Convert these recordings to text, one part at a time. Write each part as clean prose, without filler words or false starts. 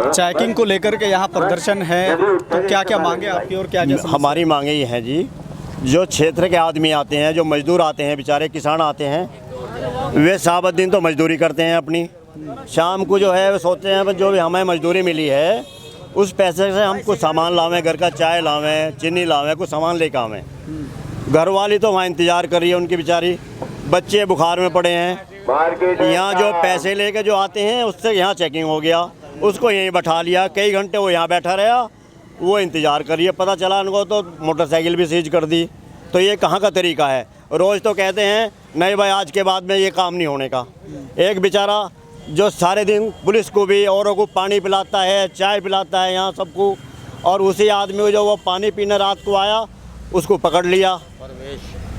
Checking को लेकर के यहाँ प्रदर्शन है, तो क्या क्या मांगे आपकी और क्या क्या हमारी मांगे ये हैं जी, जो क्षेत्र के आदमी आते हैं, जो मजदूर आते हैं, बेचारे किसान आते हैं, वे साबत दिन तो मजदूरी करते हैं अपनी। शाम को जो है वो सोचते हैं जो भी हमें मजदूरी मिली है उस पैसे से हम कुछ सामान लावें, घर का चाय लावें, चीनी लावें, कुछ सामान लेकर आवें। घर वाली तो वहाँ इंतज़ार कर रही है, उनकी बेचारी बच्चे बुखार में पड़े हैं। यहाँ जो पैसे लेके जो आते हैं उससे यहाँ चेकिंग हो गया, उसको यहीं बैठा लिया, कई घंटे वो यहाँ बैठा रहा, वो इंतज़ार करिए। पता चला उनको तो मोटरसाइकिल भी सीज कर दी। तो ये कहाँ का तरीका है? रोज़ तो कहते हैं नहीं भाई आज के बाद में ये काम नहीं होने का। एक बेचारा जो सारे दिन पुलिस को भी औरों को पानी पिलाता है, चाय पिलाता है यहाँ सबको, और उसी आदमी को जो वो पानी पीने रात को आया उसको पकड़ लिया,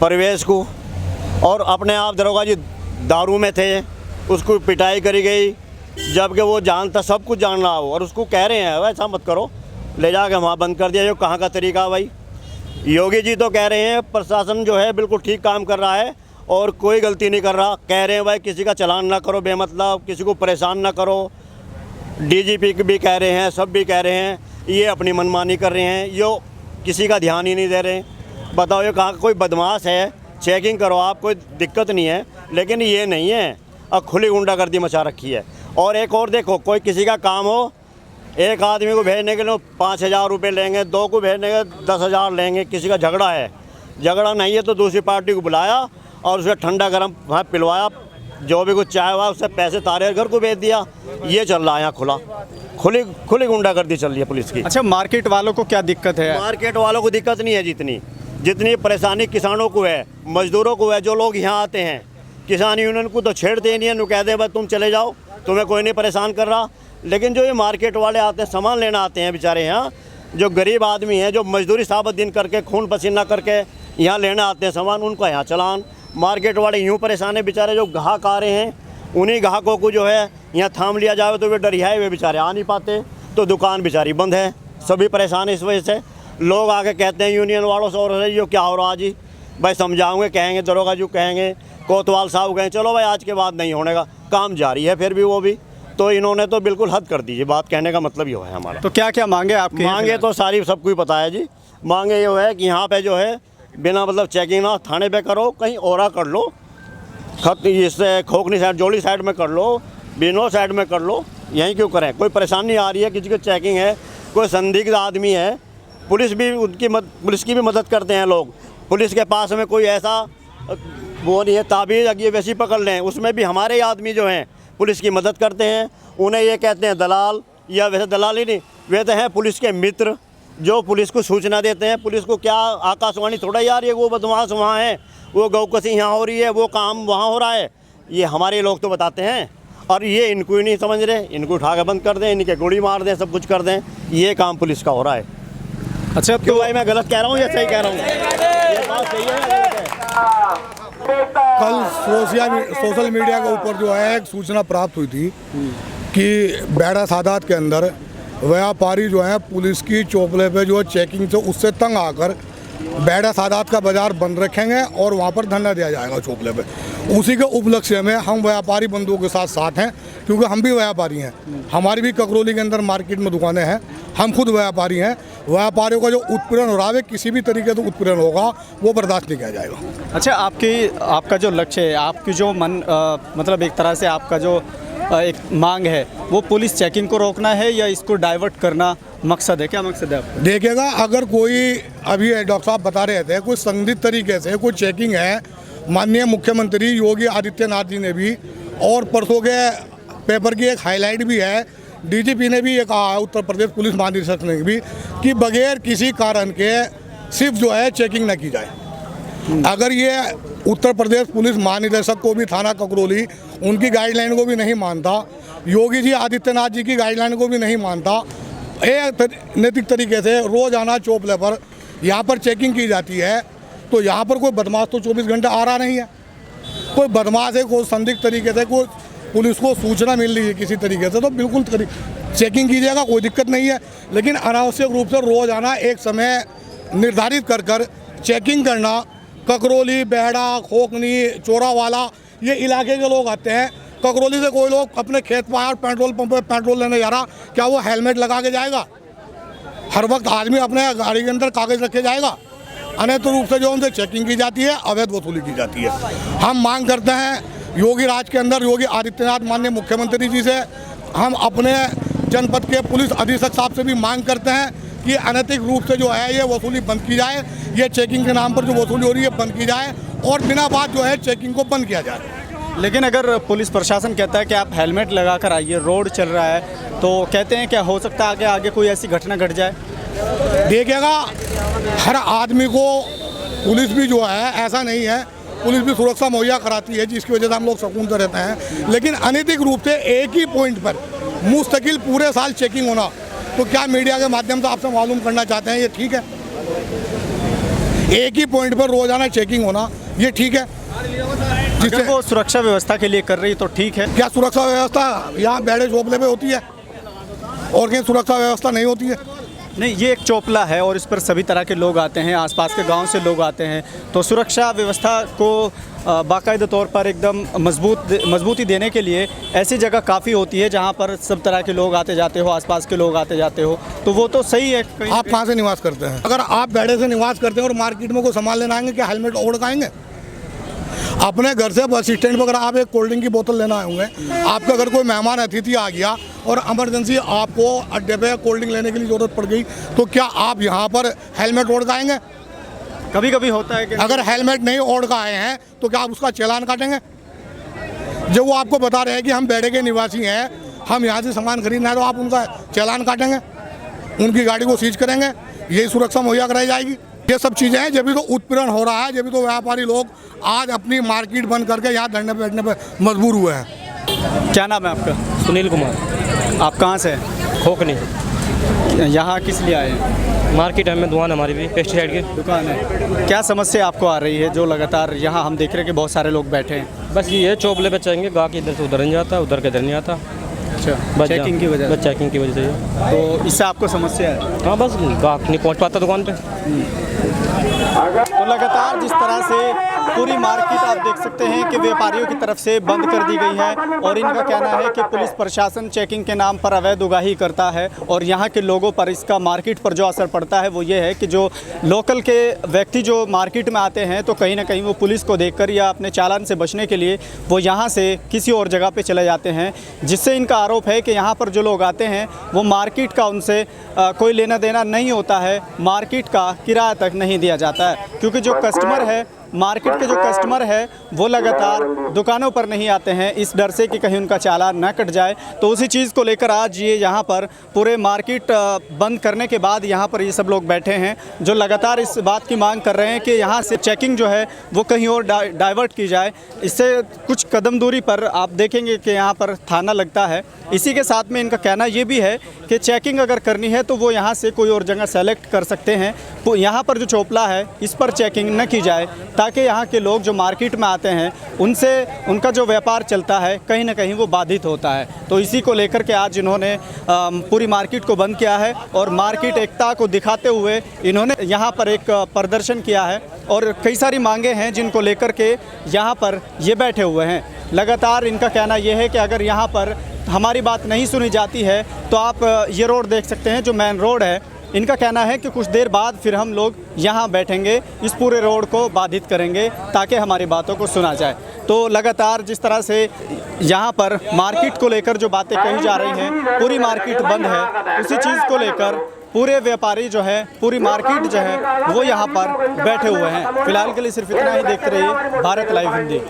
परवेश को, और अपने आप दरोगा जी दारू में थे, उसको पिटाई करी गई, जबकि वो जानता, सब कुछ जान रहा हो, और उसको कह रहे हैं ऐसा मत करो, ले जाके वहाँ बंद कर दिया। जो कहाँ का तरीका है भाई? योगी जी तो कह रहे हैं प्रशासन जो है बिल्कुल ठीक काम कर रहा है और कोई गलती नहीं कर रहा। कह रहे हैं भाई किसी का चालान ना करो बेमतलब, किसी को परेशान ना करो। डीजीपी भी कह रहे हैं, सब भी कह रहे हैं, ये अपनी मनमानी कर रहे हैं, यो किसी का ध्यान ही नहीं दे रहे। बताओ ये कहाँ कोई बदमाश है? चेकिंग करो आप, कोई दिक्कत नहीं है, लेकिन ये नहीं है, अब खुली गुंडागर्दी मचा रखी है। और एक और देखो, कोई किसी का काम हो, एक आदमी को भेजने के लिए 5,000 रुपये लेंगे, दो को भेजने के 10,000 लेंगे। किसी का झगड़ा है, झगड़ा नहीं है तो दूसरी पार्टी को बुलाया और उसे ठंडा गर्म वहाँ पिलवाया, जो भी कुछ चाय हुआ उससे पैसे तारे घर को भेज दिया। ये चल रहा है यहाँ खुली गुंडागर्दी चल रही है पुलिस की। अच्छा, मार्केट वालों को क्या दिक्कत है? मार्केट वालों को दिक्कत नहीं है जितनी परेशानी किसानों को है, मजदूरों को है। जो लोग यहाँ आते हैं किसान यूनियन को तो छेड़ते नहीं है, कह दे भाई तुम चले जाओ, तुम्हें कोई नहीं परेशान कर रहा। लेकिन जो ये मार्केट वाले आते हैं, सामान लेना आते हैं बेचारे, यहाँ जो गरीब आदमी हैं, जो मजदूरी साबत दिन करके खून पसीना करके यहाँ लेना आते हैं सामान, उनका यहाँ चलान। मार्केट वाले यूँ परेशान है बेचारे, जो ग्राहक आ रहे हैं उन्हीं ग्राहकों को जो है यहाँ थाम लिया जाए तो वे डरियाए हुए बेचारे आ नहीं पाते, तो दुकान बेचारी बंद है। सभी परेशान है इस वजह से। लोग आके कहते हैं यूनियन वालों से, और ये क्या हो रहा जी, भाई समझाऊंगे, कहेंगे दरोगा जी कहेंगे, कोतवाल साहब कहें चलो भाई आज के बाद नहीं होने का, काम जारी है फिर भी वो भी। तो इन्होंने तो बिल्कुल हद कर दी। बात कहने का मतलब ये है हमारा। तो क्या क्या मांगे आपके? मांगे तो सारी सबको ही पता है जी। मांगे ये है कि यहाँ पे जो है बिना मतलब चेकिंग ना थाने पे करो, कहीं और कर लो, खत इससे खोखनी साइड, जोड़ी साइड में कर लो, बिनो साइड में कर लो, यहीं क्यों करें? कोई परेशानी आ रही है, किसी को चेकिंग है, कोई संदिग्ध आदमी है, पुलिस भी पुलिस की भी मदद करते हैं लोग। पुलिस के पास में कोई ऐसा वो नहीं है ताबीज़ अगे वैसी पकड़ लें, उसमें भी हमारे आदमी जो हैं पुलिस की मदद करते हैं। उन्हें ये कहते हैं दलाल, या वैसे दलाल ही नहीं, वे तो हैं पुलिस के मित्र, जो पुलिस को सूचना देते हैं। पुलिस को क्या आकाशवाणी थोड़ा यार ये वो बदमाश वहाँ है, वो गौकसी यहाँ हो रही है, वो काम वहाँ हो रहा है, ये हमारे लोग तो बताते हैं। और ये इनको ही नहीं समझ रहे, इनको उठा के बंद कर दें, इनके गोली मार दें, सब कुछ कर दें, ये काम पुलिस का हो रहा है। अच्छा, तो भाई मैं गलत कह रहा हूँ या सही कह रहा हूँ? ये बात सही है या गलत है? कल सोशल मीडिया के ऊपर जो है एक सूचना प्राप्त हुई थी कि बेड़ा सादात के अंदर व्यापारी जो है पुलिस की चौपले पे जो है चेकिंग से उससे तंग आकर बेड़ा सादात का बाजार बंद रखेंगे और वहाँ पर धरना दिया जाएगा चौपले पे। उसी के उपलक्ष्य में हम व्यापारी बंधुओं के साथ हैं, क्योंकि हम भी व्यापारी हैं। हमारी भी ककरौली के अंदर मार्केट में दुकानें हैं, हम खुद व्यापारी हैं। व्यापारियों का जो उत्पीड़न हो रहा है, किसी भी तरीके से उत्पीड़न होगा वो बर्दाश्त नहीं किया जाएगा। अच्छा, आपका जो लक्ष्य है, आपकी जो मतलब एक तरह से आपका जो एक मांग है, वो पुलिस चेकिंग को रोकना है या इसको डाइवर्ट करना मकसद है? क्या मकसद है आपका? देखिएगा, अगर कोई अभी डॉक्टर साहब बता रहे थे कोई संदिग्ध तरीके से कोई चेकिंग है, माननीय मुख्यमंत्री योगी आदित्यनाथ जी ने भी, और परसों के पेपर की एक हाईलाइट भी है, डीजीपी ने भी ये कहा है, उत्तर प्रदेश पुलिस महानिदेशक ने भी, कि बगैर किसी कारण के सिर्फ जो है चेकिंग न की जाए। अगर ये उत्तर प्रदेश पुलिस महानिदेशक को भी, थाना ककरौली उनकी गाइडलाइन को भी नहीं मानता, योगी जी आदित्यनाथ जी की गाइडलाइन को भी नहीं मानता, एक नैतिक तरीके से रोजाना चौपले पर यहाँ पर चेकिंग की जाती है, तो यहाँ पर कोई बदमाश तो 24 घंटे आ रहा नहीं है। कोई बदमाश है, कोई संदिग्ध तरीके से कोई पुलिस को सूचना मिल रही है किसी तरीके से, तो बिल्कुल चेकिंग कीजिएगा, कोई दिक्कत नहीं है। लेकिन अनावश्यक रूप से रोजाना एक समय निर्धारित कर चेकिंग करना, ककरौली, बेहड़ा, खोखनी, चोरावाला, ये इलाके के लोग आते हैं, ककरौली से कोई लोग अपने खेत पर पेट्रोल पंप पे पेट्रोल लेने जा रहा, क्या वो हेलमेट लगा के जाएगा? हर वक्त आदमी अपने गाड़ी के अंदर कागज रखे जाएगा? अनैतिक रूप से जो उनसे चेकिंग की जाती है, अवैध वसूली की जाती है। हम मांग करते हैं योगी राज के अंदर योगी आदित्यनाथ माननीय मुख्यमंत्री जी से, हम अपने जनपद के पुलिस अधीक्षक साहब से भी मांग करते हैं कि अनैतिक रूप से जो है ये वसूली बंद की जाए, ये चेकिंग के नाम पर जो वसूली हो रही है बंद की जाए और बिना बात जो है चेकिंग को बंद किया जाए। लेकिन अगर पुलिस प्रशासन कहता है कि आप हेलमेट लगा कर आइए, रोड चल रहा है, तो कहते हैं क्या हो सकता है आगे कोई ऐसी घटना घट जाए? देखिएगा, हर आदमी को पुलिस भी जो है ऐसा नहीं है, पुलिस भी सुरक्षा मुहैया कराती है जिसकी वजह से हम लोग सुकून से रहते हैं। लेकिन अनैतिक रूप से एक ही पॉइंट पर मुस्तकिल पूरे साल चेकिंग होना, तो क्या मीडिया के माध्यम से आपसे मालूम करना चाहते हैं ये ठीक है? एक ही पॉइंट पर रोजाना चेकिंग होना ये ठीक है? जिससे वो सुरक्षा व्यवस्था के लिए कर रही तो ठीक है। क्या सुरक्षा व्यवस्था यहाँ बेड़े चोपले पे होती है और कहीं सुरक्षा व्यवस्था नहीं होती है? नहीं, ये एक चोपला है और इस पर सभी तरह के लोग आते हैं, आसपास के गांव से लोग आते हैं, तो सुरक्षा व्यवस्था को बाकायदा तौर पर एकदम मजबूती देने के लिए ऐसी जगह काफ़ी होती है जहां पर सब तरह के लोग आते जाते हो, आसपास के लोग आते जाते हो, तो वो तो सही है। आप कहाँ से निवास करते हैं? अगर आप बेड़े से निवास करते हैं और मार्केट में कोई सामान लेना आएंगे, क्या हेलमेट ओढ़ के आएंगे? अपने घर से बस स्टैंड पर अगर आप एक कोल्ड ड्रिंक की बोतल लेना आए होंगे, आपका अगर कोई मेहमान अतिथि आ गया और इमरजेंसी आपको अड्डे पे कोल्ड ड्रिंक लेने के लिए ज़रूरत पड़ गई, तो क्या आप यहाँ पर हेलमेट ओढ़ के आएंगे? कभी कभी होता है कि अगर हेलमेट नहीं ओढ़ के आए हैं तो क्या आप उसका चालान काटेंगे? जब वो आपको बता रहे हैं कि हम बेड़े के निवासी हैं, हम यहाँ से सामान खरीदना है, तो आप उनका चालान काटेंगे, उनकी गाड़ी को सीज करेंगे, यही सुरक्षा मुहैया कराई जाएगी? ये सब चीज़ें हैं, जब भी तो उत्पीड़न हो रहा है, जब भी तो व्यापारी लोग आज अपनी मार्केट बंद करके यहाँ धरने बैठने पर मजबूर हुए हैं। क्या नाम है आपका? सुनील कुमार। आप कहाँ से हैं? खोखनी। यहाँ किस लिए आए हैं? मार्केट है में दुकान, हमारी भी पेस्टिसाइड की दुकान है। क्या समस्या आपको आ रही है जो लगातार यहाँ हम देख रहे हैं कि बहुत सारे लोग बैठे हैं? बस ये है, चोपले पे चलेंगे, गाहक इधर से उधर नहीं जाता, उधर के इधर नहीं आता। अच्छा, बस चेकिंग की वजह बस चेकिंग की वजह से। तो इससे आपको समस्या है? हाँ, बस गाहक नहीं पहुँच पाता दुकान पे। तो लगातार जिस तरह से पूरी मार्केट आप देख सकते हैं कि व्यापारियों की तरफ से बंद कर दी गई है और इनका कहना है कि पुलिस प्रशासन चेकिंग के नाम पर अवैध उगाही करता है और यहाँ के लोगों पर इसका मार्केट पर जो असर पड़ता है वो ये है कि जो लोकल के व्यक्ति जो मार्केट में आते हैं तो कहीं ना कहीं वो पुलिस को देखकर या अपने चालान से बचने के लिए वो यहाँ से किसी और जगह पे चले जाते हैं, जिससे इनका आरोप है कि यहाँ पर जो लोग आते हैं वो मार्केट का उनसे कोई लेना देना नहीं होता है, मार्केट का किराया तक नहीं दिया जाता है, क्योंकि जो कस्टमर है मार्केट के जो कस्टमर है वो लगातार दुकानों पर नहीं आते हैं इस डर से कि कहीं उनका चालान ना कट जाए। तो उसी चीज़ को लेकर आज ये यहाँ पर पूरे मार्केट बंद करने के बाद यहाँ पर ये सब लोग बैठे हैं जो लगातार इस बात की मांग कर रहे हैं कि यहाँ से चेकिंग जो है वो कहीं और डाइवर्ट की जाए। इससे कुछ कदम दूरी पर आप देखेंगे कि यहाँ पर थाना लगता है। इसी के साथ में इनका कहना ये भी है कि चेकिंग अगर करनी है तो वो यहाँ से कोई और जगह सेलेक्ट कर सकते हैं, तो यहाँ पर जो चोपला है इस पर चेकिंग न की जाए ताकि यहाँ के लोग जो मार्केट में आते हैं उनसे उनका जो व्यापार चलता है कहीं ना कहीं वो बाधित होता है। तो इसी को लेकर के आज इन्होंने पूरी मार्केट को बंद किया है और मार्केट एकता को दिखाते हुए इन्होंने यहाँ पर एक प्रदर्शन किया है और कई सारी मांगे हैं जिनको लेकर के यहाँ पर ये बैठे हुए हैं। लगातार इनका कहना यह है कि अगर यहाँ पर हमारी बात नहीं सुनी जाती है तो आप ये रोड देख सकते हैं जो मेन रोड है, इनका कहना है कि कुछ देर बाद फिर हम लोग यहाँ बैठेंगे, इस पूरे रोड को बाधित करेंगे ताकि हमारी बातों को सुना जाए। तो लगातार जिस तरह से यहाँ पर मार्केट को लेकर जो बातें कही जा रही हैं, पूरी मार्केट बंद है, उसी चीज़ को लेकर पूरे व्यापारी जो है, पूरी मार्केट जो है वो यहाँ पर बैठे हुए हैं। फिलहाल के लिए सिर्फ इतना ही। देखते रहिए भारत लाइव हिंदी।